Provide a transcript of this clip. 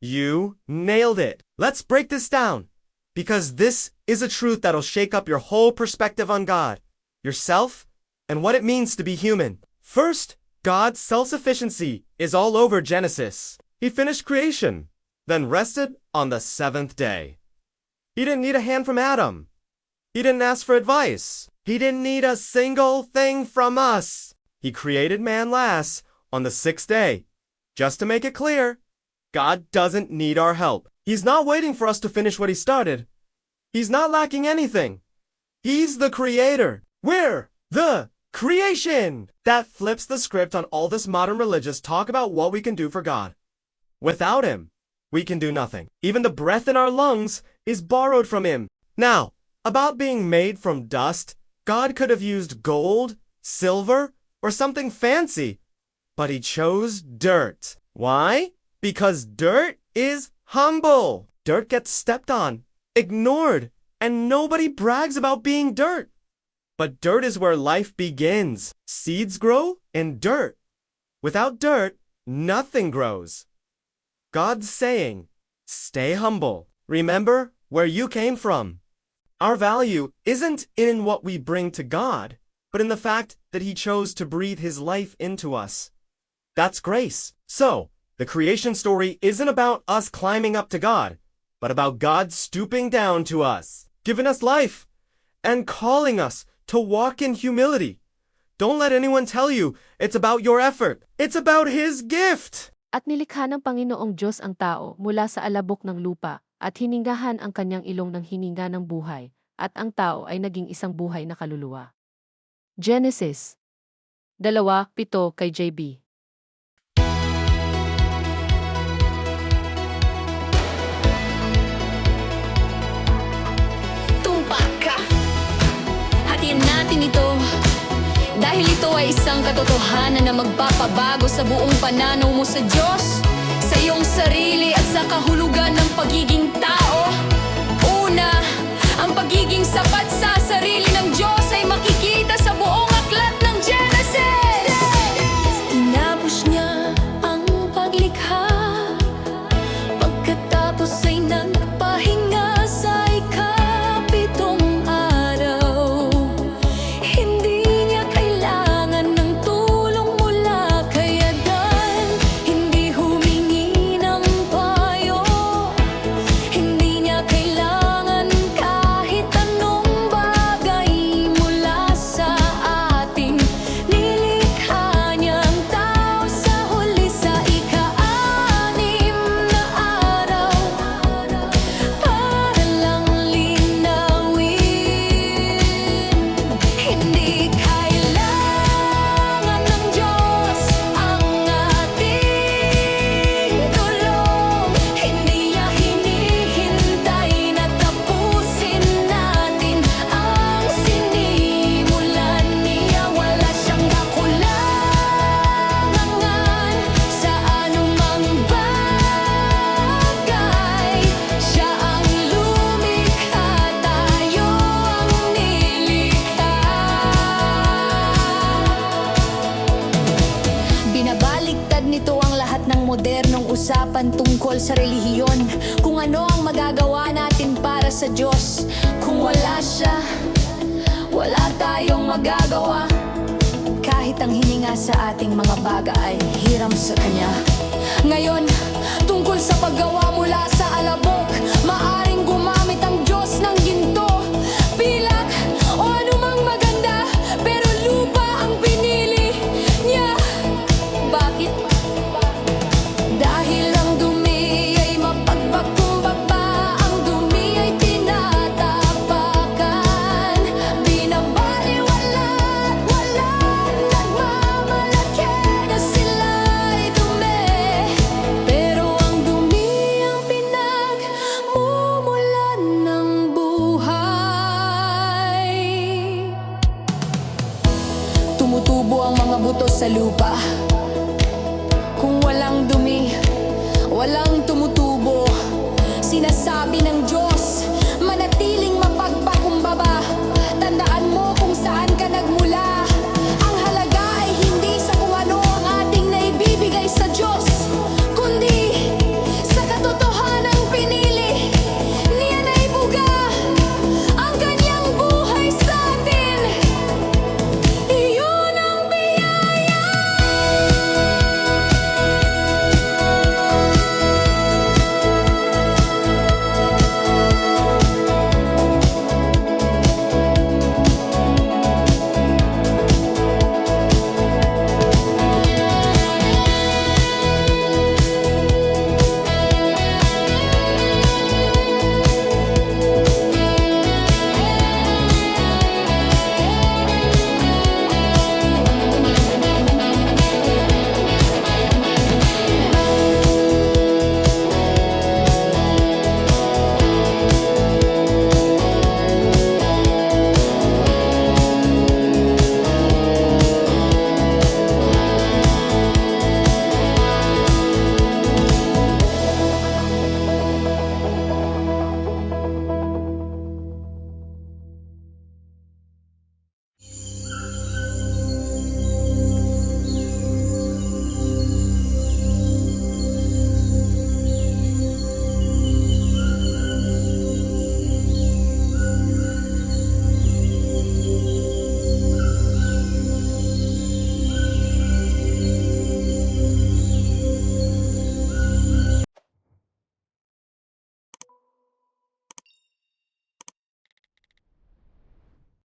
You nailed it. Let's break this down, because this is a truth that'll shake up your whole perspective on God, yourself, and what it means to be human. First, God's self-sufficiency is all over Genesis. He finished creation, then rested on the seventh day. He didn't need a hand from Adam. He didn't ask for advice. He didn't need a single thing from us. He created man last on the sixth day. Just to make it clear, God doesn't need our help. He's not waiting for us to finish what he started. He's not lacking anything. He's the creator. We're the creation. That flips the script on all this modern religious talk about what we can do for God. Without him, we can do nothing. Even the breath in our lungs is borrowed from him. Now, about being made from dust, God could have used gold, silver, or something fancy, but he chose dirt. Why? Because dirt is humble. Dirt gets stepped on, ignored, and nobody brags about being dirt. But dirt is where life begins. Seeds grow in dirt. Without dirt, nothing grows. God's saying, stay humble. Remember where you came from. Our value isn't in what we bring to God, but in the fact that he chose to breathe his life into us. That's grace. So, the creation story isn't about us climbing up to God, but about God stooping down to us, giving us life, and calling us to walk in humility. Don't let anyone tell you it's about your effort. It's about his gift. At nilikha ng Panginoong Diyos ang tao mula sa alabok ng lupa, at hiningahan ang kanyang ilong ng hininga ng buhay, at ang tao ay naging isang buhay na kaluluwa. Genesis 2:7 kay JB. Tumpak ka! Hatiin natin ito, dahil ito ay isang katotohanan na magpapabago sa buong pananaw mo sa Diyos, sa iyong sarili at sa kahulugan ng pagiging tao. Una, ang pagiging sapat sa sarili ng Diyos ay makikita sa buong aklat ng Genesis. Tinapos niya ang paglikha, pagkatapos ay nagpahinga sa ikapitong araw. Hindi niya kailangan ng tulong mula kay Adan, hindi humingi ng payo, hindi niya kailangan kahit anong bagay mula sa ating nilikha niyang tao sa huli sa ika-anim na araw para lang linawin. Hindi kailangan ng Diyos ang ating tulong. Hindi niya hinihintay na tapusin natin ang sinimulan niya. Wala siyang kakulangan sa anumang bagay. Siya ang lumikha, tayo ang nilikha. Binabaliktad nito ang lahat ng modernong usapan tungkol sa relihiyon. Kung ano ang magagawa natin para sa Diyos. Kung wala siya, wala tayong magagawa. Kahit ang hininga sa ating mga bagay ay hiram sa Kanya. Ngayon, tungkol sa pag